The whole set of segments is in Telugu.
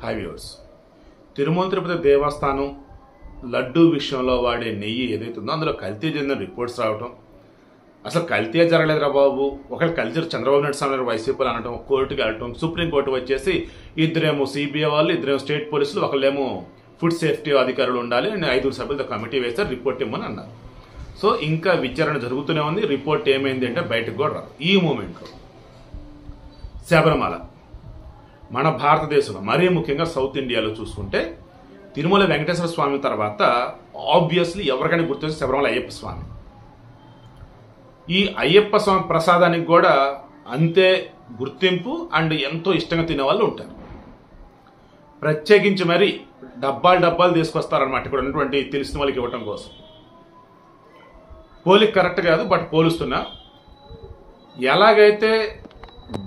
హాయ్ వ్యూవర్స్, తిరుమల తిరుపతి దేవస్థానం లడ్డూ విషయంలో వాడే నెయ్యి ఏదైతే ఉందో అందులో కల్తీ జరిగిన రిపోర్ట్స్ రావటం, అసలు కల్తీ జరగలేదురా బాబు, ఒకవేళ కల్తీ చంద్రబాబు నాయుడు స్వామి వైసీపీలు అనడం, కోర్టుకి వెళ్ళటం, సుప్రీంకోర్టు వచ్చేసి ఇద్దరేమో సిబిఐ వాళ్ళు, ఇద్దరేమో స్టేట్ పోలీసులు, ఒకళ్ళేమో ఫుడ్ సేఫ్టీ అధికారులు ఉండాలి అని 5 సభ్యులతో కమిటీ వేస్తారు, రిపోర్ట్ ఇవ్వమని అన్నారు. సో ఇంకా విచారణ జరుగుతూనే ఉంది. రిపోర్ట్ ఏమైంది అంటే బయటకు కూడా రాదు. ఈ మూమెంట్లో శబరిమల మన భారతదేశంలో మరీ ముఖ్యంగా సౌత్ ఇండియాలో చూసుకుంటే తిరుమల వెంకటేశ్వర స్వామి తర్వాత ఆబ్వియస్లీ ఎవరికైనా గుర్తొచ్చి శబరిమల అయ్యప్ప స్వామి. ఈ అయ్యప్ప స్వామి ప్రసాదానికి కూడా అంతే గుర్తింపు అండ్ ఎంతో ఇష్టంగా తినే వాళ్ళు ఉంటారు. ప్రత్యేకించి మరి డబ్బాలు తీసుకొస్తారనమాట ఇక్కడ ఉన్నటువంటి తెలిసిన వాళ్ళకి ఇవ్వటం కోసం. పోలిక కరెక్ట్ కాదు, బట్ పోలుస్తున్నా. ఎలాగైతే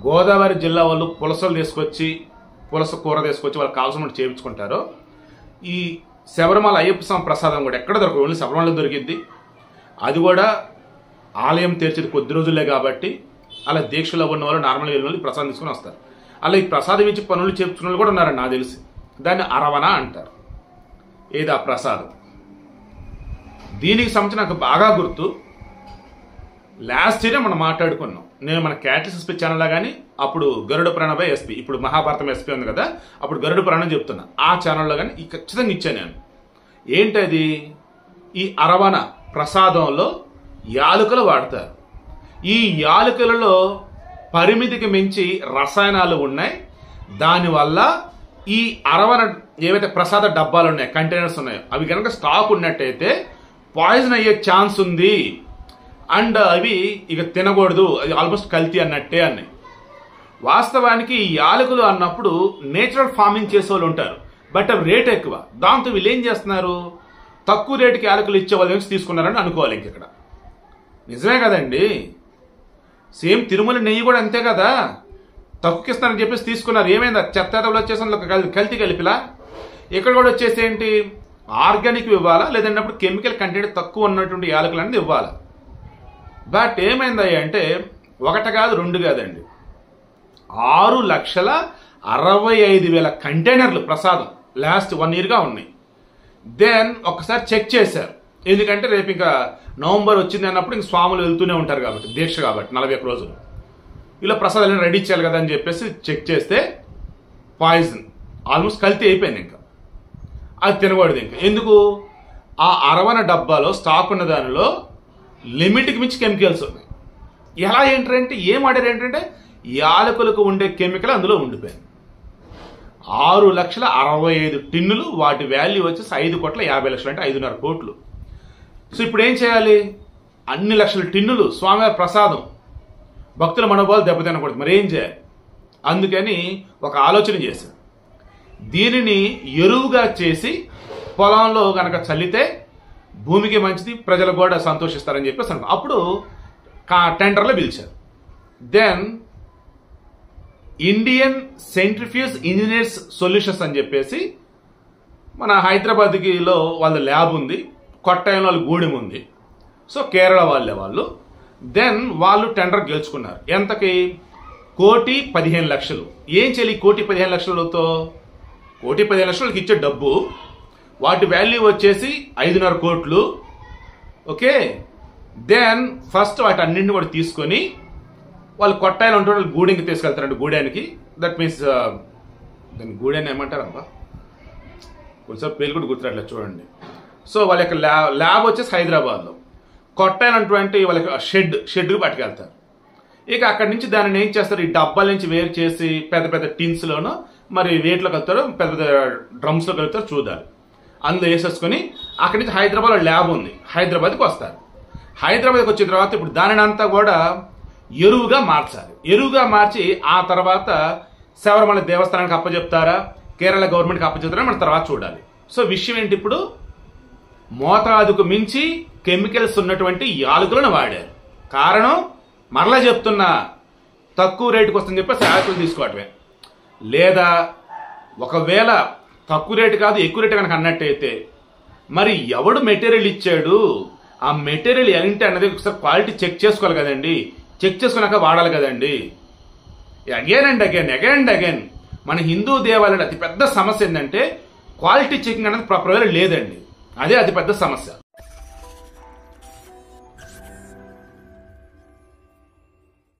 గోదావరి జిల్లా వాళ్ళు పులసలు తీసుకొచ్చి పులస కూర తీసుకొచ్చి వాళ్ళకి కావాల్సిన చేయించుకుంటారో, ఈ శబరిమల అయ్యప్ప స్వామి ప్రసాదం కూడా ఎక్కడ దొరకదు, ఓన్లీ శబరిమల దొరికింది. అది కూడా ఆలయం తెరిచేది కొద్ది రోజులే కాబట్టి అలా దీక్షలో ఉన్న వాళ్ళు నార్మల్గా వెళ్ళిన వాళ్ళు ప్రసాదం తీసుకుని వస్తారు. అలా ఈ ప్రసాదం ఇచ్చి పనులు చేయించుకున్న వాళ్ళు కూడా ఉన్నారని నాకు తెలిసి. దాన్ని అరవణ అంటారు. ఏది ఆ ప్రసాదం. దీనికి సంబంధించి నాకు బాగా గుర్తు, లాస్ట్ ఇయర్ మనం మాట్లాడుకున్నాం. నేను మన క్యాటలిస్ట్ ఎస్పీ ఛానల్లో కానీ అప్పుడు గరుడ పురాణ ఎస్పీ, ఇప్పుడు మహాభారతం ఎస్పీ ఉంది కదా, అప్పుడు గరుడ పురాణం చెప్తున్నా. ఆ ఛానల్లో కానీ ఖచ్చితంగా ఇచ్చాను నేను. ఏంటది? ఈ అరవణ ప్రసాదంలో యాలకులు వాడతారు. ఈ యాలకులలో పరిమితికి మించి రసాయనాలు ఉన్నాయి. దానివల్ల ఈ అరవణ ఏవైతే ప్రసాద డబ్బాలు ఉన్నాయో, కంటైనర్స్ ఉన్నాయో, అవి కనుక స్టాక్ ఉన్నట్టయితే పాయిజన్ అయ్యే ఛాన్స్ ఉంది. అండ్ అవి ఇక తినకూడదు, అది ఆల్మోస్ట్ కల్తీ అన్నట్టే అన్నాయి. వాస్తవానికి ఈ యాలకులు అన్నప్పుడు నేచురల్ ఫార్మింగ్ చేసే వాళ్ళు ఉంటారు, బట్ అవి రేట్ ఎక్కువ. దాంతో వీళ్ళు ఏం చేస్తున్నారు, తక్కువ రేటుకి యాలకులు ఇచ్చే వాళ్ళ నుంచి తీసుకున్నారని అనుకోవాలి. ఇంక ఇక్కడ నిజమే కదండి. సేమ్ తిరుమల నెయ్యి కూడా అంతే కదా, తక్కువకి ఇస్తానని చెప్పేసి తీసుకున్నారు. ఏమైందా, చెత్తలు వచ్చేసి కల్తీ కలిపిలా. ఇక్కడ కూడా వచ్చేసి ఏంటి, ఆర్గానిక్ ఇవ్వాలా, లేదన్నప్పుడు కెమికల్ కంటెంట్ తక్కువ ఉన్నటువంటి యాలకులు అనేది ఇవ్వాలా. బట్ ఏమైందా అంటే 1 కాదు 2 కాదండి, 6,65,000 కంటైనర్లు ప్రసాదం లాస్ట్ 1 yearగా ఉన్నాయి. దెన్ ఒకసారి చెక్ చేశారు, ఎందుకంటే రేపు ఇంకా నవంబర్ వచ్చింది అన్నప్పుడు ఇంక స్వాములు వెళ్తూనే ఉంటారు కాబట్టి, దీక్ష కాబట్టి 41 రోజులు ఇలా ప్రసాదాలను రెడీ చేయాలి కదా అని చెప్పేసి చెక్ చేస్తే పాయిజన్, ఆల్మోస్ట్ కల్తీ అయిపోయింది. ఇంకా అది తినకూడదు. ఇంకా ఎందుకు, ఆ అరవణ డబ్బాలో స్టాక్ ఉన్న దానిలో లిమిట్కి మించి కెమికల్స్ ఉన్నాయి. ఎలా ఏంటంటే ఏం ఆడారు ఏంటంటే యాలకులకు ఉండే కెమికల్ అందులో ఉండిపోయింది. 6,65,000 టిన్నులు, వాటి వాల్యూ వచ్చేసి 5,50,00,000 అంటే 5.5 కోట్లు. సో ఇప్పుడు ఏం చేయాలి, అన్ని లక్షల టిన్నులు స్వామివారి ప్రసాదం, భక్తుల మనోభావాలు దెబ్బతినకూడదు, మరి ఏం చేయాలి. అందుకని ఒక ఆలోచన చేశారు, దీనిని ఎరువుగా చేసి పొలంలో కనుక చల్లితే భూమికి మంచిది, ప్రజలు కూడా సంతోషిస్తారని చెప్పేసి అప్పుడు టెండర్లో పిలిచారు. Then Indian centrifuge engineers solutions అని చెప్పేసి మన హైదరాబాద్లో వాళ్ళ ల్యాబ్ ఉంది, కొట్టాయంలో వాళ్ళ గూడెం ఉంది. సో కేరళ వాళ్ళు దెన్ వాళ్ళు టెండర్ గెలుచుకున్నారు. ఎంతకి, 1,15,00,000. ఏం చేయాలి 1,15,00,000తో? 1,15,00,000 ఇచ్చే డబ్బు, వాటి వాల్యూ వచ్చేసి 5.5 కోట్లు. ఓకే, దెన్ ఫస్ట్ వాటి అన్నింటిని కూడా తీసుకొని వాళ్ళు కొట్టాయిలు ఉంటే వాళ్ళు గూడెంకి తీసుకెళ్తారండి. గూడెనికి, దట్ మీన్స్ దాన్ని గూడెని ఏమంటారు అబ్బా, కొంచెం పేరు కూడా గుర్తురాట్లేదు చూడండి. సో వాళ్ళ యొక్క ల్యాబ్ వచ్చేసి హైదరాబాద్లో, కొట్టాయినటువంటి వాళ్ళ షెడ్కి పట్టుకెళ్తారు. ఇక అక్కడి నుంచి దానిని ఏం చేస్తారు, ఈ డబ్బాల నుంచి వేరు చేసి పెద్ద పెద్ద టిన్స్లోనో మరి వేట్లో కలుపుతారు, పెద్ద పెద్ద డ్రమ్స్లో కలుపుతారు, చూడాలి. అందులో వేసేసుకొని అక్కడి నుంచి హైదరాబాద్లో ల్యాబ్ ఉంది, హైదరాబాద్కి వస్తారు. హైదరాబాద్కి వచ్చిన తర్వాత ఇప్పుడు దానిని అంతా కూడా ఎరువుగా మార్చాలి. ఎరువుగా మార్చి ఆ తర్వాత శబరిమల దేవస్థానానికి అప్పచెప్తారా, కేరళ గవర్నమెంట్కి అప్పచెప్తారా మన తర్వాత చూడాలి. సో విషయం ఏంటి, ఇప్పుడు మోతాదుకు మించి కెమికల్స్ ఉన్నటువంటి యాలకులను వాడారు. కారణం మరలా చెప్తున్నా, తక్కువ రేటుకి వస్తుందని చెప్పేసి యాలకులు తీసుకోవటమే. లేదా ఒకవేళ తక్కువ రేటు కాదు ఎక్కువ రేటు కనుక అన్నట్టయితే మరి ఎవడు మెటీరియల్ ఇచ్చాడు, ఆ మెటీరియల్ ఏంటి అన్నది ఒకసారి క్వాలిటీ చెక్ చేసుకోవాలి కదండి. చెక్ చేసుకున్నాక వాడాలి కదండి. అగైన్ అండ్ అగైన్ మన హిందూ దేవాలయాల అతిపెద్ద సమస్య ఏంటంటే క్వాలిటీ చెకింగ్ అనేది ప్రాపర్గా లేదండి. అదే అతిపెద్ద సమస్య.